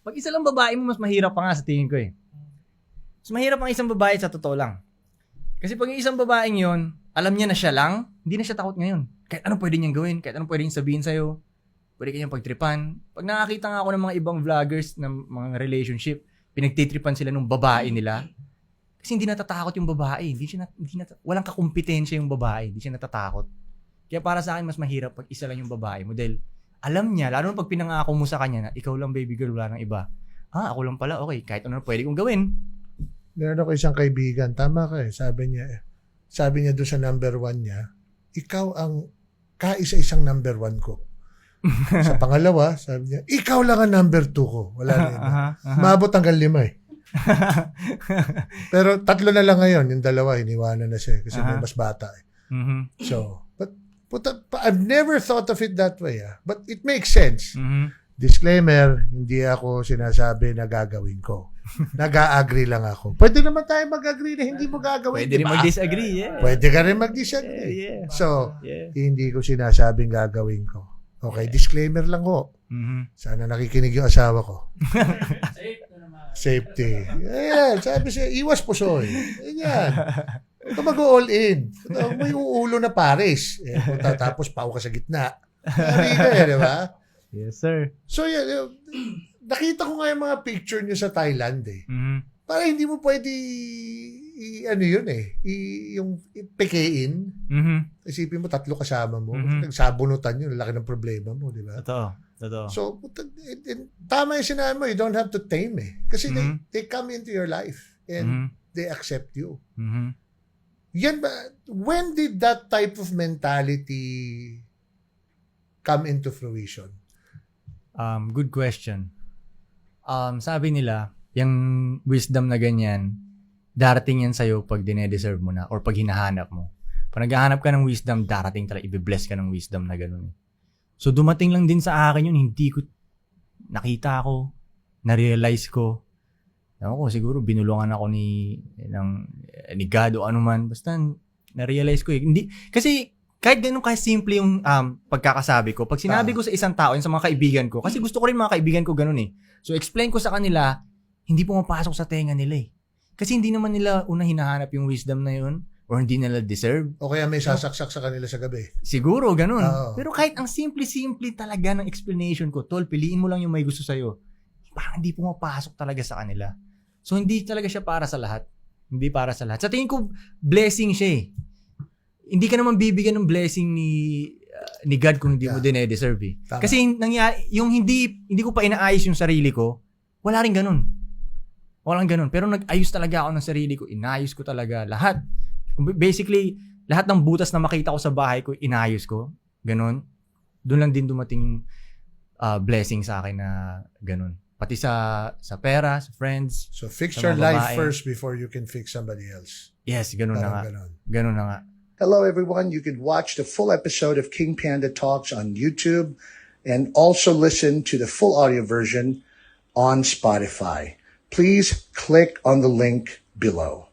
Pag isa lang babae mo, mas mahirap pa nga sa tingin ko eh. Mas mahirap ang isang babae sa totoo lang. Kasi pag yung isang babaeng yun, alam niya na siya lang, hindi na siya takot ngayon. Kahit ano pwede niyang gawin, kahit ano pwede niyang sabihin sa'yo, pwede kanyang pagtripan. Pag nakakita nga ako ng mga ibang vloggers ng mga relationship, pinagtitripan sila ng babae nila, kasi hindi natatakot yung babae. Walang kakumpetensya yung babae. Hindi siya natatakot. Kaya para sa akin, mas mahirap pag isa lang yung babae mo. Dahil alam niya, lalo na pag pinangako mo sa kanya na ikaw lang baby girl, wala nang iba. Ako lang pala, okay, kahit ano pwede kong gawin. Meron ako isang kaibigan, tama ka eh. Sabi niya doon sa number 1 niya, ikaw ang kaisa-isang number 1 ko. Sa pangalawa, sabi niya, ikaw lang ang number 2 ko. Wala na iba. Maabot hanggang 5 eh. Pero 3 na lang ngayon, yung 2, iniwanan na siya kasi may mas bata eh. So, but I've never thought of it that way. But it makes sense. Disclaimer, hindi ako sinasabi na gagawin ko. Nag-a-agree lang ako. Pwede naman tayo mag-agree na hindi mo gagawin. Pwede rin mag-disagree, yeah. Pwede ka rin mag-disagree. Yeah. So, hindi ko sinasabing gagawin ko. Okay, disclaimer lang ko. Sana nakikinig yung asawa ko. Safety. Ayan, sabi siya, iwas pusoy. Ayan. Ito mag-all in. May uulo na pares. Tapos pao ka sa gitna. Hindi ka di ba? Yes, sir. So, nakita ko nga yung mga picture nyo sa Thailand eh. Para hindi mo pwede yung pekein. Isipin mo, 3 kasama mo. Nagsabunutan yun, laki ng problema mo, di ba? Totoo. So, tama yung sinabi mo, you don't have to tame eh. Kasi they come into your life and they accept you. Yan ba, when did that type of mentality come into fruition? Good question. Sabi nila, yung wisdom na ganyan, darating yan sa'yo pag dinedeserve mo na or pag hinahanap mo. Pag naghahanap ka ng wisdom, darating talaga, i-bless ka ng wisdom na gano'n. So, dumating lang din sa akin yun, hindi ko nakita ko, na-realize ko. Ewan ko, siguro binulungan ako ni God o anuman. Basta, na-realize ko eh. Hindi, kasi, kahit ganun simple yung pagkakasabi ko, pag sinabi ko sa isang tao, sa mga kaibigan ko, kasi gusto ko rin mga kaibigan ko ganun eh. So, explain ko sa kanila, hindi pumapasok sa tenga nila eh. Kasi hindi naman nila una hinahanap yung wisdom na yun or hindi nila deserve. O kaya may sasaksak sa kanila sa gabi. Siguro, ganun. Pero kahit ang simple-simple talaga ng explanation ko, tol, piliin mo lang yung may gusto sa'yo. Parang hindi pumapasok talaga sa kanila. So, hindi talaga siya para sa lahat. Hindi para sa lahat. Sa tingin ko, blessing siya eh. Hindi ka naman bibigyan ng blessing ni God kung hindi mo din-deserve eh. Tama. Kasi yung hindi ko pa inaayos yung sarili ko, wala rin ganun. Walang ganun. Pero nag-ayos talaga ako ng sarili ko. Inayos ko talaga lahat. Basically, lahat ng butas na makita ko sa bahay ko, inayos ko. Ganun. Doon lang din dumating yung blessing sa akin na ganun. Pati sa pera, sa friends. So, fix your life first before you can fix somebody else. Yes, ganun na nga. Ganun na nga. Hello, everyone. You can watch the full episode of King Panda Talks on YouTube and also listen to the full audio version on Spotify. Please click on the link below.